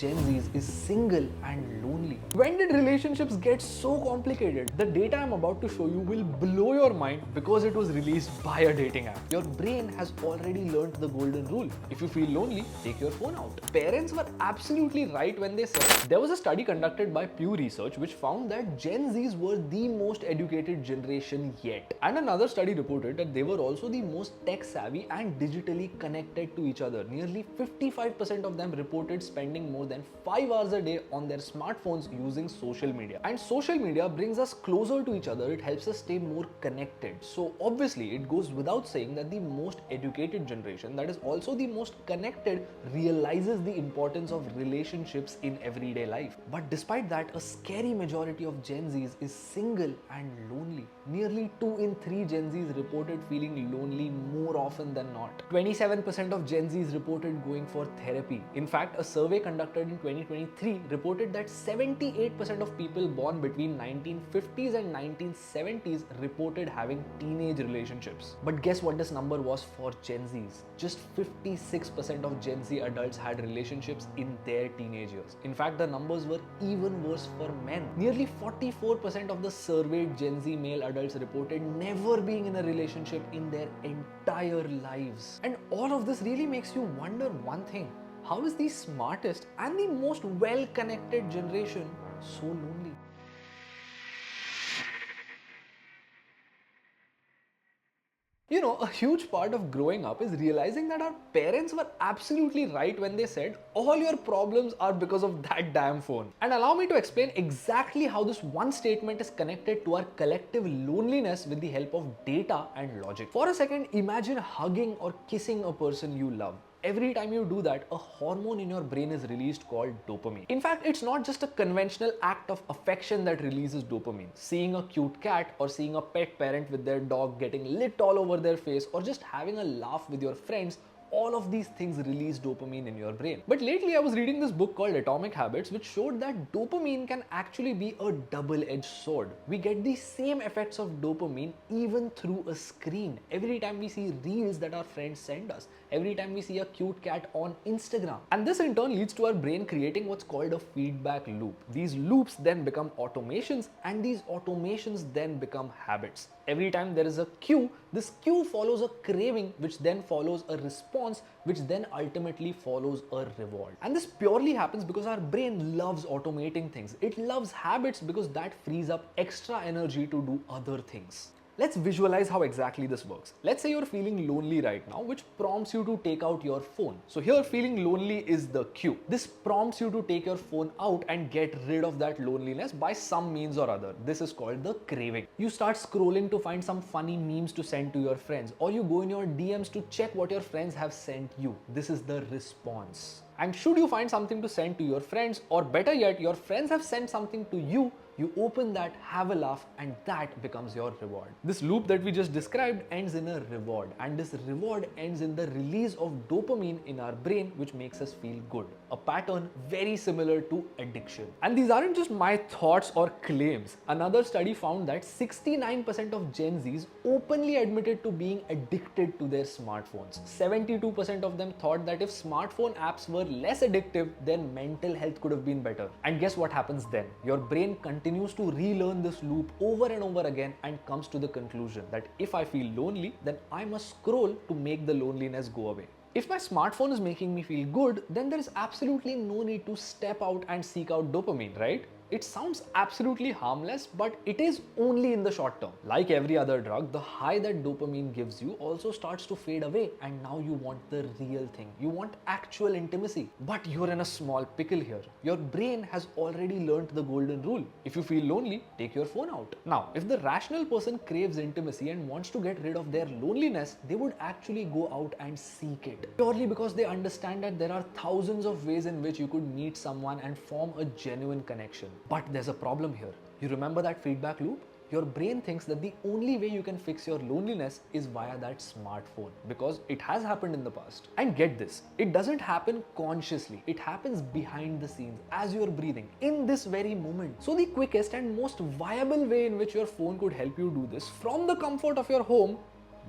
Gen Zs is single and lonely. When did relationships get so complicated? The data I'm about to show you will blow your mind because it was released by a dating app. Your brain has already learned the golden rule. If you feel lonely, take your phone out. Parents were absolutely right when they said there was a study conducted by Pew Research which found that Gen Zs were the most educated generation yet. And another study reported that they were also the most tech savvy and digitally connected to each other. Nearly 55% of them reported spending more than 5 hours a day on their smartphones using social media. And social media brings us closer to each other, it helps us stay more connected. So obviously it goes without saying that the most educated generation, that is also the most connected, realizes the importance of relationships in everyday life. But despite that, a scary majority of Gen Zs is single and lonely. Nearly 2 in 3 Gen Zs reported feeling lonely more often than not. 27% of Gen Zs reported going for therapy. In fact, a survey conducted in 2023 reported that 78% of people born between 1950s and 1970s reported having teenage relationships. But guess what this number was for Gen Zs? Just 56% of Gen Z adults had relationships in their teenage years. In fact, the numbers were even worse for men. Nearly 44% of the surveyed Gen Z male adults reported never being in a relationship in their entire lives. And all of this really makes you wonder one thing. How is the smartest and the most well-connected generation so lonely? You know, a huge part of growing up is realizing that our parents were absolutely right when they said all your problems are because of that damn phone. And allow me to explain exactly how this one statement is connected to our collective loneliness with the help of data and logic. For a second, imagine hugging or kissing a person you love. Every time you do that, a hormone in your brain is released called dopamine. In fact, it's not just a conventional act of affection that releases dopamine. Seeing a cute cat or seeing a pet parent with their dog getting lit all over their face or just having a laugh with your friends, all of these things release dopamine in your brain. But lately I was reading this book called Atomic Habits which showed that dopamine can actually be a double-edged sword. We get the same effects of dopamine even through a screen. Every time we see reels that our friends send us, every time we see a cute cat on Instagram. And this in turn leads to our brain creating what's called a feedback loop. These loops then become automations and these automations then become habits. Every time there is a cue, this cue follows a craving which then follows a response which then ultimately follows a reward. And this purely happens because our brain loves automating things. It loves habits because that frees up extra energy to do other things. Let's visualize how exactly this works. Let's say you're feeling lonely right now, which prompts you to take out your phone. So here, feeling lonely is the cue. This prompts you to take your phone out and get rid of that loneliness by some means or other. This is called the craving. You start scrolling to find some funny memes to send to your friends, or you go in your DMs to check what your friends have sent you. This is the response. And should you find something to send to your friends, or better yet, your friends have sent something to you, you open that, have a laugh, and that becomes your reward. This loop that we just described ends in a reward, and this reward ends in the release of dopamine in our brain, which makes us feel good. A pattern very similar to addiction. And these aren't just my thoughts or claims. Another study found that 69% of Gen Zs openly admitted to being addicted to their smartphones. 72% of them thought that if smartphone apps were less addictive, then mental health could have been better. And guess what happens then? Your brain continues to relearn this loop over and over again and comes to the conclusion that if I feel lonely, then I must scroll to make the loneliness go away. If my smartphone is making me feel good, then there is absolutely no need to step out and seek out dopamine, right? It sounds absolutely harmless, but it is only in the short term. Like every other drug, the high that dopamine gives you also starts to fade away, and now you want the real thing. You want actual intimacy. But you're in a small pickle here. Your brain has already learned the golden rule. If you feel lonely, take your phone out. Now, if the rational person craves intimacy and wants to get rid of their loneliness, they would actually go out and seek it. Purely because they understand that there are thousands of ways in which you could meet someone and form a genuine connection. But there's a problem here. You remember that feedback loop? Your brain thinks that the only way you can fix your loneliness is via that smartphone, because it has happened in the past. And get this, it doesn't happen consciously. It happens behind the scenes as you're breathing in this very moment. So the quickest and most viable way in which your phone could help you do this from the comfort of your home,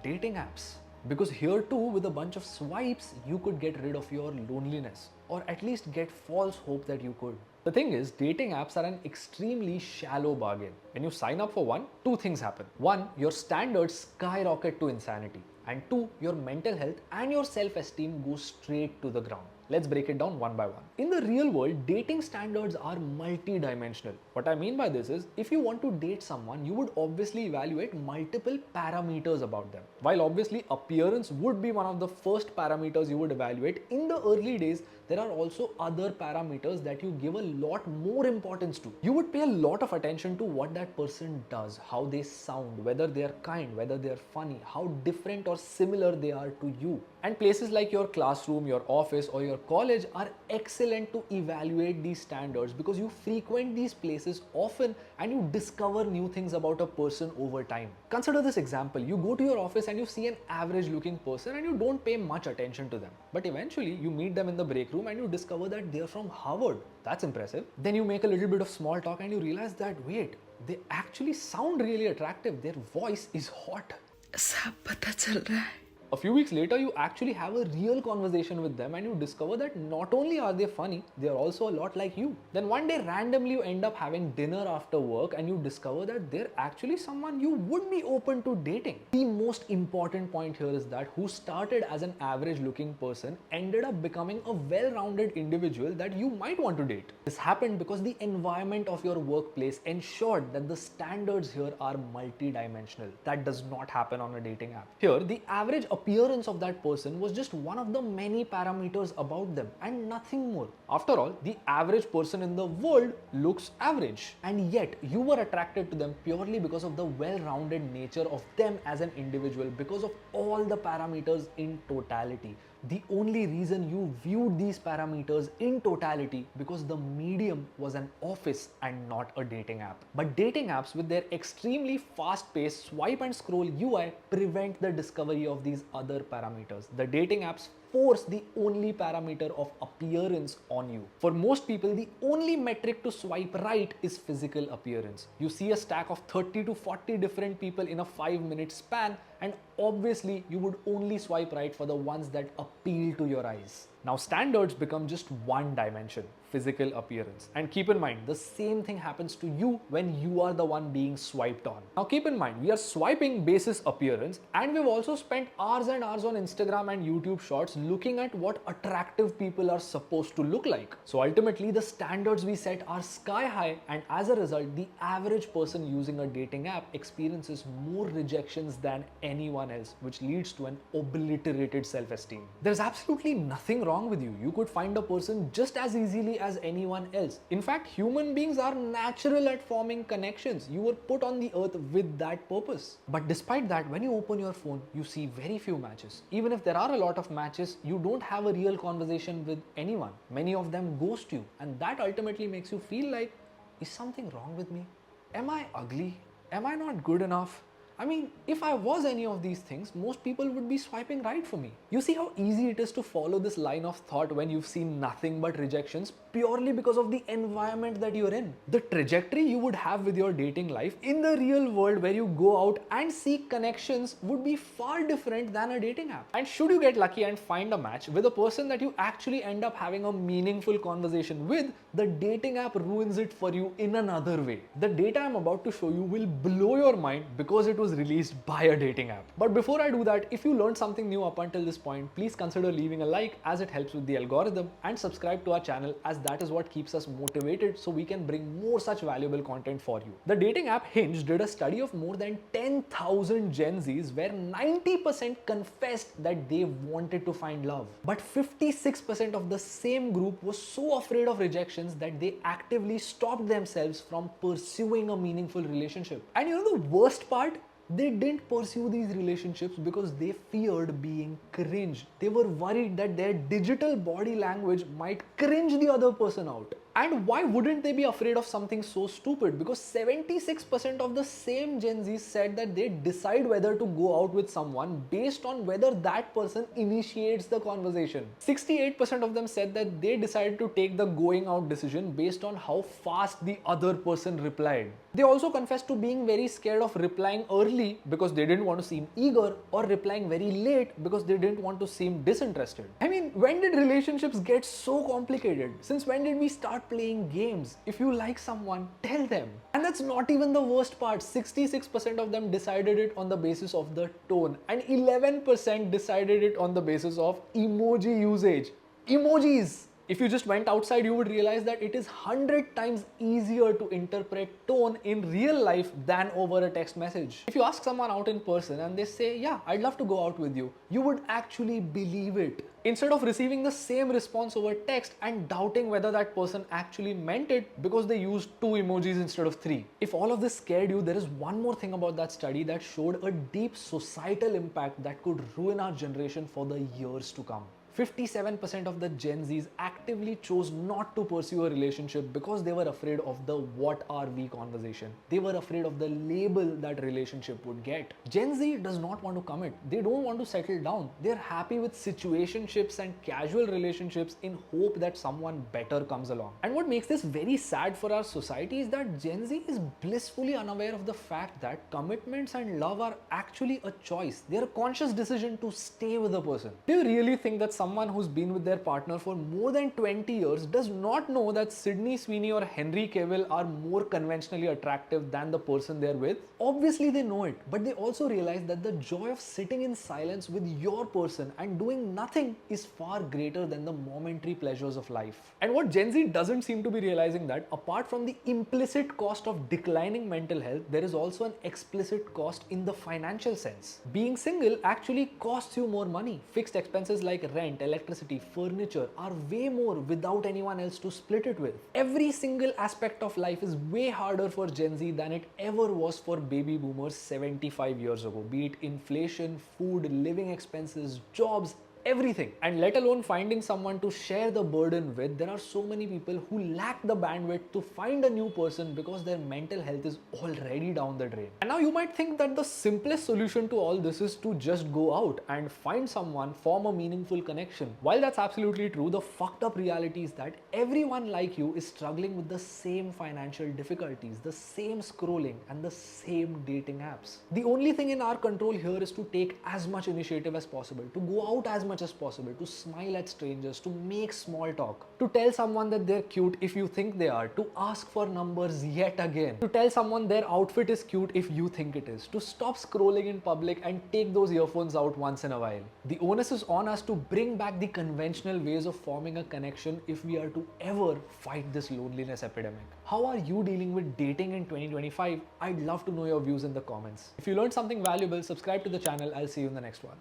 dating apps. Because here too, with a bunch of swipes, you could get rid of your loneliness, or at least get false hope that you could. The thing is, dating apps are an extremely shallow bargain. When you sign up for one, two things happen. One, your standards skyrocket to insanity. And two, your mental health and your self-esteem go straight to the ground. Let's break it down one by one. In the real world, dating standards are multi-dimensional. What I mean by this is, if you want to date someone, you would obviously evaluate multiple parameters about them. While obviously appearance would be one of the first parameters you would evaluate, in the early days, there are also other parameters that you give a lot more importance to. You would pay a lot of attention to what that person does, how they sound, whether they are kind, whether they are funny, how different or similar they are to you. And places like your classroom, your office, or your college are excellent to evaluate these standards because you frequent these places often and you discover new things about a person over time. Consider this example. You go to your office and you see an average looking person and you don't pay much attention to them. But eventually you meet them in the break room and you discover that they're from Harvard. That's impressive. Then you make a little bit of small talk and you realize that wait, they actually sound really attractive. Their voice is hot. सब पता चल रहा है. A few weeks later, you actually have a real conversation with them and you discover that not only are they funny, they are also a lot like you. Then one day randomly you end up having dinner after work and you discover that they're actually someone you would be open to dating. The most important point here is that who started as an average looking person ended up becoming a well-rounded individual that you might want to date. This happened because the environment of your workplace ensured that the standards here are multi-dimensional. That does not happen on a dating app. Here, the average appearance of that person was just one of the many parameters about them and nothing more. After all, the average person in the world looks average, and yet you were attracted to them purely because of the well-rounded nature of them as an individual, because of all the parameters in totality. The only reason you viewed these parameters in totality because the medium was an office and not a dating app. But dating apps with their extremely fast-paced swipe and scroll UI prevent the discovery of these other parameters. The dating apps force the only parameter of appearance on you. For most people, the only metric to swipe right is physical appearance. You see a stack of 30 to 40 different people in a 5-minute span, and obviously you would only swipe right for the ones that appeal to your eyes. Now standards become just one dimension, physical appearance. And keep in mind, the same thing happens to you when you are the one being swiped on. Now keep in mind, we are swiping basis appearance, and we've also spent hours and hours on Instagram and YouTube shorts looking at what attractive people are supposed to look like. So ultimately the standards we set are sky high, and as a result, the average person using a dating app experiences more rejections than anyone else, which leads to an obliterated self-esteem. There's absolutely nothing wrong with you. You could find a person just as easily as anyone else. In fact, human beings are natural at forming connections. You were put on the earth with that purpose. But despite that, when you open your phone, you see very few matches. Even if there are a lot of matches, you don't have a real conversation with anyone. Many of them ghost you, and that ultimately makes you feel like, is something wrong with me? Am I ugly? Am I not good enough? I mean, if I was any of these things, most people would be swiping right for me. You see how easy it is to follow this line of thought when you've seen nothing but rejections purely because of the environment that you're in. The trajectory you would have with your dating life in the real world where you go out and seek connections would be far different than a dating app. And should you get lucky and find a match with a person that you actually end up having a meaningful conversation with, the dating app ruins it for you in another way. The data I'm about to show you will blow your mind because it was released by a dating app. But before I do that, if you learned something new up until this point, please consider leaving a like as it helps with the algorithm, and subscribe to our channel as that is what keeps us motivated so we can bring more such valuable content for you. The dating app Hinge did a study of more than 10,000 Gen Zs where 90% confessed that they wanted to find love. But 56% of the same group was so afraid of rejections that they actively stopped themselves from pursuing a meaningful relationship. And you know the worst part? They didn't pursue these relationships because they feared being cringe. They were worried that their digital body language might cringe the other person out. And why wouldn't they be afraid of something so stupid? Because 76% of the same Gen Zs said that they decide whether to go out with someone based on whether that person initiates the conversation. 68% of them said that they decided to take the going out decision based on how fast the other person replied. They also confessed to being very scared of replying early early because they didn't want to seem eager, or replying very late because they didn't want to seem disinterested. I mean, when did relationships get so complicated? Since when did we start playing games? If you like someone, tell them. And that's not even the worst part. 66% of them decided it on the basis of the tone, and 11% decided it on the basis of emoji usage. Emojis! If you just went outside, you would realize that it is 100 times easier to interpret tone in real life than over a text message. If you ask someone out in person and they say, yeah, I'd love to go out with you would actually believe it. Instead of receiving the same response over text and doubting whether that person actually meant it because they used 2 emojis instead of 3. If all of this scared you, there is one more thing about that study that showed a deep societal impact that could ruin our generation for the years to come. 57% of the Gen Zs actively chose not to pursue a relationship because they were afraid of the "what are we" conversation. They were afraid of the label that relationship would get. Gen Z does not want to commit. They don't want to settle down. They're happy with situationships and casual relationships in hope that someone better comes along. And what makes this very sad for our society is that Gen Z is blissfully unaware of the fact that commitments and love are actually a choice. They're a conscious decision to stay with a person. Do you really think that someone who's been with their partner for more than 20 years does not know that Sydney Sweeney or Henry Cavill are more conventionally attractive than the person they're with? Obviously they know it, but they also realize that the joy of sitting in silence with your person and doing nothing is far greater than the momentary pleasures of life. And what Gen Z doesn't seem to be realizing that apart from the implicit cost of declining mental health, there is also an explicit cost in the financial sense. Being single actually costs you more money. Fixed expenses like rent, electricity, furniture are way more without anyone else to split it with. Every single aspect of life is way harder for Gen Z than it ever was for baby boomers 75 years ago, be it inflation, food, living expenses, jobs, everything. And let alone finding someone to share the burden with, there are so many people who lack the bandwidth to find a new person because their mental health is already down the drain. And now you might think that the simplest solution to all this is to just go out and find someone, form a meaningful connection. While that's absolutely true, the fucked up reality is that everyone like you is struggling with the same financial difficulties, the same scrolling, and the same dating apps. The only thing in our control here is to take as much initiative as possible, to go out as much as possible, to smile at strangers, to make small talk, to tell someone that they're cute if you think they are, to ask for numbers yet again, to tell someone their outfit is cute if you think it is, to stop scrolling in public and take those earphones out once in a while. The onus is on us to bring back the conventional ways of forming a connection if we are to ever fight this loneliness epidemic. How are you dealing with dating in 2025? I'd love to know your views in the comments. If you learned something valuable, subscribe to the channel. I'll see you in the next one.